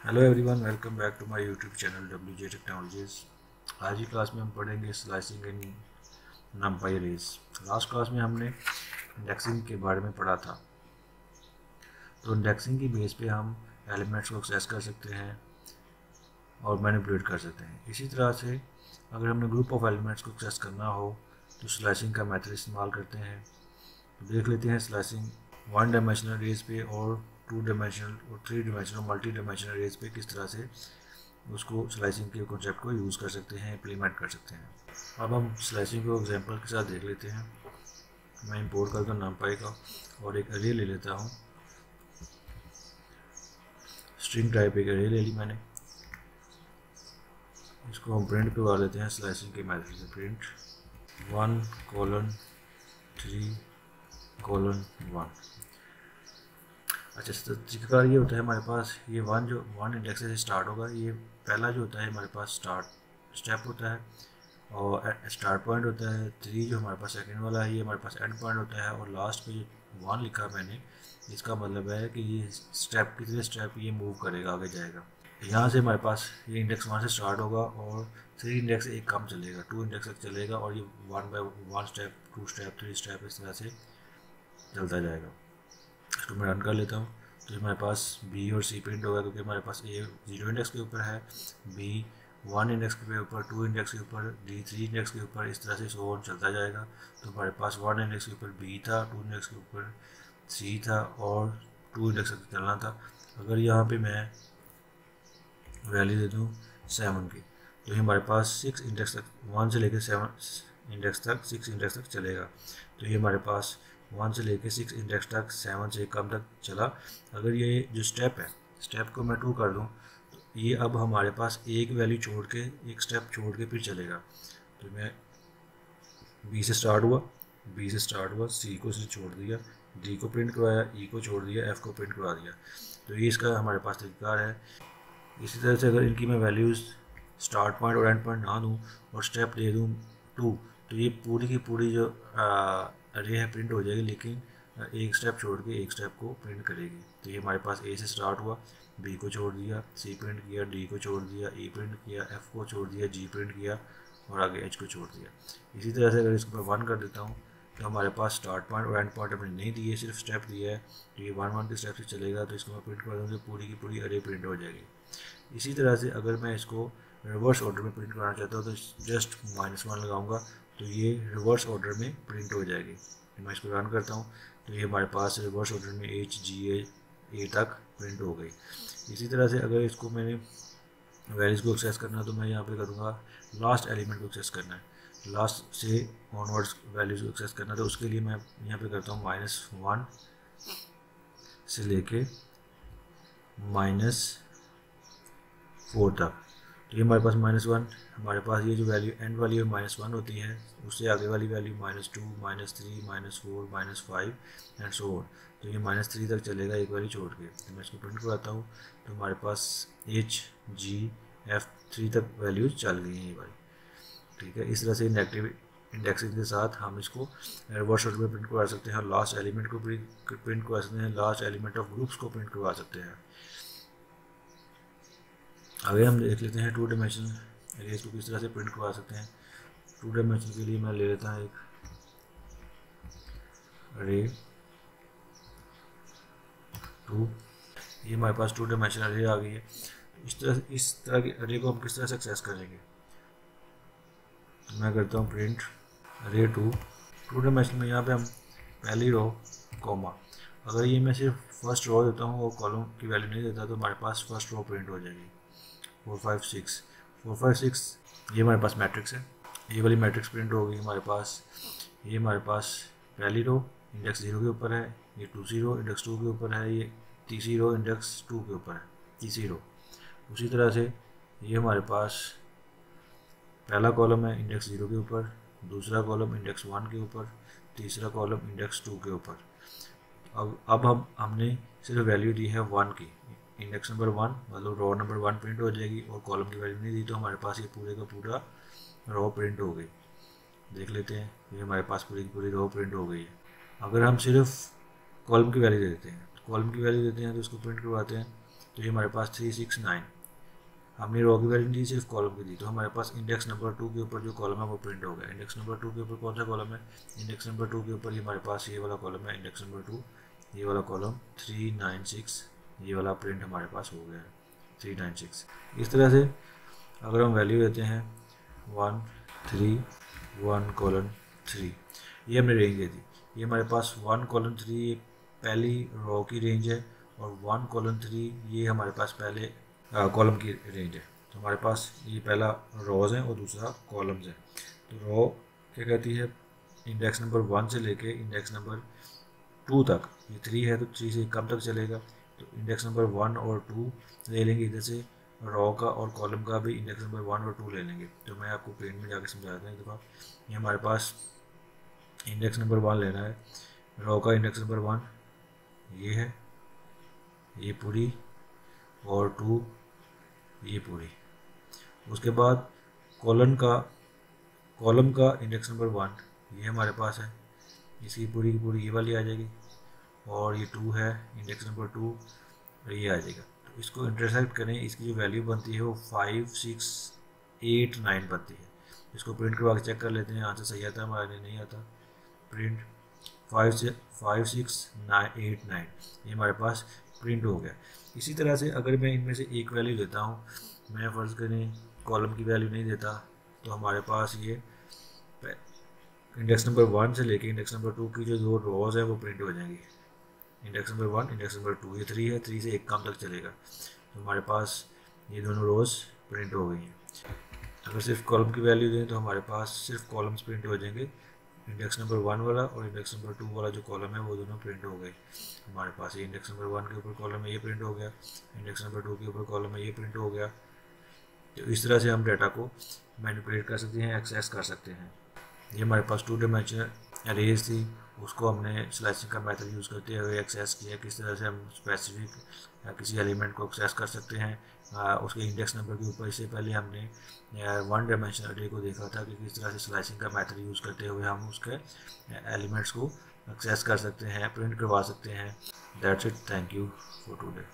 Hello everyone, welcome back to my YouTube channel WJ technologies. आज की class में हम पढ़ेंगे slicing in NumPy arrays. Last class में हमने इंडेक्सिंग के बारे में पढ़ा था। तो इंडेक्सिंग की बेस पे हम एलिमेंट्स को एक्सेस कर सकते हैं और मैनिपुलेट कर सकते हैं। इसी तरह से अगर हमने ग्रुप ऑफ एलिमेंट्स को एक्सेस करना हो तो स्लाइसिंग का मेथड इस्तेमाल करते हैं। तो देख लेते हैं स्लाइसिंग वन डायमेंशनल अरेज पे और टू डायमेंशनल और three dimensional multi dimensional arrays पे किस तरह से उसको स्लाइसिंग के कॉन्सेप्ट को यूज़ कर सकते हैं, इम्प्लीमेंट कर सकते हैं। अब हम स्लाइसिंग को एग्जांपल के साथ देख लेते हैं। मैं इंपोर्ट करता हूँ numpy का और एक अरे ले लेता हूँ। स्ट्रिंग टाइप एक अरे ले ली मैंने। इसको हम प्रिंट करवा लेते हैं स्लाइसिंग के मेथड से। प्रिंट 1:3:1। अच्छा, तरीका ये होता है हमारे पास, ये वन इंडेक्स से स्टार्ट होगा। ये पहला जो होता है हमारे पास स्टार्ट स्टेप होता है और स्टार्ट पॉइंट होता है। 3 जो हमारे पास सेकंड वाला है ये हमारे पास एंड पॉइंट होता है। और लास्ट पे जो 1 लिखा मैंने, इसका मतलब है कि ये स्टेप कितने स्टेप ये मूव करेगा, आगे जाएगा। यहाँ से हमारे पास ये इंडेक्स 1 से स्टार्ट होगा और 3 इंडेक्स एक कम चलेगा, 2 इंडेक्स तक चलेगा और ये 1 बाय 1 स्टेप, 2 स्टेप, 3 स्टेप इस तरह से चलता जाएगा। इसको मैं रन कर लेता हूँ। तो हमारे पास बी और सी प्रिंट होगा क्योंकि हमारे पास ए 0 इंडेक्स के ऊपर है, बी 1 इंडेक्स के ऊपर, 2 इंडेक्स के ऊपर, डी 3 इंडेक्स के ऊपर, इस तरह से सो ऑन चलता जाएगा। तो हमारे पास 1 इंडेक्स के ऊपर बी था, 2 इंडेक्स के ऊपर सी था और 2 इंडेक्स तक चलना था। अगर यहाँ पे मैं वैल्यू दे दूँ 7 की, तो ये हमारे पास 6 इंडेक्स तक, 1 से लेकर 7 इंडेक्स तक, 6 इंडेक्स तक चलेगा। तो ये हमारे पास 1 से लेकर 6 इंडेक्स तक, 7 से कम तक चला। अगर ये जो स्टेप है, स्टेप को मैं 2 कर दूँ तो ये अब हमारे पास एक वैल्यू छोड़ के, एक स्टेप छोड़ के फिर चलेगा। तो मैं बी से स्टार्ट हुआ, बी से स्टार्ट हुआ, सी को से छोड़ दिया, डी को प्रिंट करवाया, ई को छोड़ दिया, एफ को प्रिंट करवा दिया। तो ये इसका हमारे पास तरीका है। इसी तरह से अगर इनकी मैं वैल्यूज़ स्टार्ट पॉइंट और एंड पॉइंट ना दूँ और स्टेप दे दूँ 2, तो ये पूरी की पूरी जो अरे है प्रिंट हो जाएगी, लेकिन एक स्टेप छोड़ के एक स्टेप को प्रिंट करेगी। तो ये हमारे पास ए से स्टार्ट हुआ, बी को छोड़ दिया, सी प्रिंट किया, डी को छोड़ दिया, ई प्रिंट किया, एफ को छोड़ दिया, जी प्रिंट किया और आगे एच को छोड़ दिया। इसी तरह से अगर इसको मैं 1 कर देता हूँ तो हमारे पास स्टार्ट पॉइंट और एंड पॉइंट हमने नहीं दिए, सिर्फ स्टेप दिया है। तो ये 1 के स्टेप से चलेगा। तो इसको मैं प्रिंट कर दूँ तो पूरी की पूरी अरे प्रिंट हो जाएगी। इसी तरह से अगर मैं इसको रिवर्स ऑर्डर में प्रिंट कराना चाहता हूँ तो जस्ट -1 लगाऊंगा तो ये रिवर्स ऑर्डर में प्रिंट हो जाएगी। मैं इसको रन करता हूँ तो ये हमारे पास रिवर्स ऑर्डर में HGA तक प्रिंट हो गई। इसी तरह से अगर इसको मैंने वैल्यूज़ को एक्सेस करना है तो मैं यहाँ पे करूँगा लास्ट एलिमेंट को एक्सेस करना है, लास्ट से ऑनवर्ड्स वैल्यूज़ को एक्सेस करना है। तो उसके लिए मैं यहाँ पे करता हूँ -1 से लेके -4 तक। तो ये हमारे पास -1, हमारे पास ये जो वैल्यू एंड वैल्यू -1 होती है, उससे आगे वाली वैल्यू -2, -3, -4, -5 एंड सो ऑन। तो ये -3 तक चलेगा एक वैल्यू छोड़ के। तो मैं इसको प्रिंट करवाता हूँ तो हमारे पास HGF 3 तक वैल्यूज चल गई हैं ये वाली। ठीक है, इस तरह से नेगेटिव इंडेक्सिंग के साथ हम इसको रिवर्स ऑर्डर में प्रिंट करवा सकते हैं। लास्ट एलिमेंट को प्रिंट करवा सकते हैं, लास्ट एलिमेंट ऑफ ग्रुप्स को प्रिंट करवा सकते हैं। आगे हम देख लेते हैं 2 डायमेंशनल अरेज को किस तरह से प्रिंट करवा सकते हैं। 2 डायमेंशन के लिए मैं ले लेता हूँ एक अरे 2। ये हमारे पास 2 डायमेंशनल अरे आ गई है। इस तरह के अरे को हम किस तरह से एक्सेस करेंगे। तो मैं करता हूँ प्रिंट अरे 2 डायमेंशन में। यहाँ पे हम पहली रो कॉमा, अगर ये मैं सिर्फ फर्स्ट रो देता हूँ और कॉलम की वैल्यू नहीं देता तो हमारे पास फर्स्ट रो प्रिंट हो जाएगी। 4 5 6 ये हमारे पास मैट्रिक्स है। ये वाली मैट्रिक्स प्रिंट हो गई हमारे पास। ये हमारे पास पहली रो इंडेक्स 0 के ऊपर है, ये दूसरी रो इंडेक्स 2 के ऊपर है, ये तीसरी रो इंडेक्स 2 के ऊपर है, तीसरी रो। उसी तरह से ये हमारे पास पहला कॉलम है इंडेक्स 0 के ऊपर, दूसरा कॉलम इंडेक्स 1 के ऊपर, तीसरा कॉलम इंडेक्स 2 के ऊपर। अब हमने सिर्फ वैल्यू दी है 1 की, इंडेक्स नंबर 1 मतलब रो नंबर 1 प्रिंट हो जाएगी और कॉलम की वैल्यू नहीं दी तो हमारे पास ये पूरे का पूरा रो प्रिंट हो गई। देख लेते हैं, ये हमारे पास पूरी की पूरी रो प्रिंट हो गई है। अगर हम सिर्फ कॉलम की वैल्यू देते हैं, तो कॉलम की वैल्यू देते हैं तो इसको प्रिंट करवाते हैं। तो ये हमारे पास 369। हमने रो की वैल्यू नहीं दी, सिर्फ कॉलम की दी, तो हमारे पास इंडेक्स नंबर 2 के ऊपर जो कॉलम है वो प्रिंट हो गया। इंडेक्स नंबर 2 के ऊपर कौन सा कॉलम है? इंडेक्स नंबर 2 के ऊपर ये हमारे पास ये वाला कॉलम है, इंडेक्स नंबर 2, ये वाला कॉलम 396, ये वाला प्रिंट हमारे पास हो गया है 396। इस तरह से अगर हम वैल्यू देते हैं 1 3 1 कॉलन 3, ये हमने रेंज दे दी। ये हमारे पास 1 कॉलन 3 पहली रो की रेंज है, और 1 कॉलन 3 ये हमारे पास पहले कॉलम की रेंज है। तो हमारे पास ये पहला रोज़ है और दूसरा कॉलम्स है। तो रो क्या कहती है, इंडेक्स नंबर 1 से लेके इंडेक्स नंबर 2 तक, ये 3 है तो 3 से कम तक चलेगा, तो इंडेक्स नंबर 1 और 2 ले लेंगे इधर से, रो का और कॉलम का भी इंडेक्स नंबर 1 और 2 ले लेंगे। तो मैं आपको प्रिंट में जाकर समझा देता हूँ। देखो ये हमारे पास इंडेक्स नंबर 1 लेना है, रो का इंडेक्स नंबर 1 ये है, ये पूरी, और 2 ये पूरी। उसके बाद कॉलम का इंडेक्स नंबर 1 ये हमारे पास है, इसकी पूरी की पूरी ये वाली आ जाएगी, और ये 2 है इंडेक्स नंबर 2, और ये आ जाएगा। तो इसको इंटरसेक्ट करें, इसकी जो वैल्यू बनती है वो 5 6 8 9 बनती है। इसको प्रिंट करवा के चेक कर लेते हैं, आंसर सही आता है हमारे नहीं आता। प्रिंट 5 6 9 8 9, ये हमारे पास प्रिंट हो गया। इसी तरह से अगर मैं इनमें से एक वैल्यू देता हूँ, मैं फ़र्ज़ करें कॉलम की वैल्यू नहीं देता, तो हमारे पास ये इंडेक्स नंबर 1 से लेके इंडेक्स नंबर 2 की जो दो रोज़ है वो प्रिंट हो जाएंगी। इंडेक्स नंबर 1 इंडेक्स नंबर 2, ये 3 है, 3 से एक कम तक चलेगा, तो हमारे पास ये दोनों रोज़ प्रिंट हो गई हैं। अगर सिर्फ कॉलम की वैल्यू दें तो हमारे पास सिर्फ कॉलम्स प्रिंट हो जाएंगे, इंडेक्स नंबर 1 वाला और इंडेक्स नंबर 2 वाला जो कॉलम है वो दोनों प्रिंट हो गए हमारे पास। ये इंडेक्स नंबर 1 के ऊपर कॉलम है, ये प्रिंट हो गया, इंडेक्स नंबर 2 के ऊपर कॉलम है, ये प्रिंट हो गया। तो इस तरह से हम डाटा को मैनिपुलेट कर सकते हैं, एक्सेस कर सकते हैं। ये हमारे पास 2 डायमेंशनल अरेज थी, उसको हमने स्लाइसिंग का मेथड यूज़ करते हुए एक्सेस किया। किस तरह से हम स्पेसिफिक किसी एलिमेंट को एक्सेस कर सकते हैं उसके इंडेक्स नंबर के ऊपर। इससे पहले हमने 1 डायमेंशनल अरे को देखा था कि किस तरह से स्लाइसिंग का मेथड यूज़ करते हुए हम उसके एलिमेंट्स को एक्सेस कर सकते हैं, प्रिंट करवा सकते हैं। That's it, thank you for today.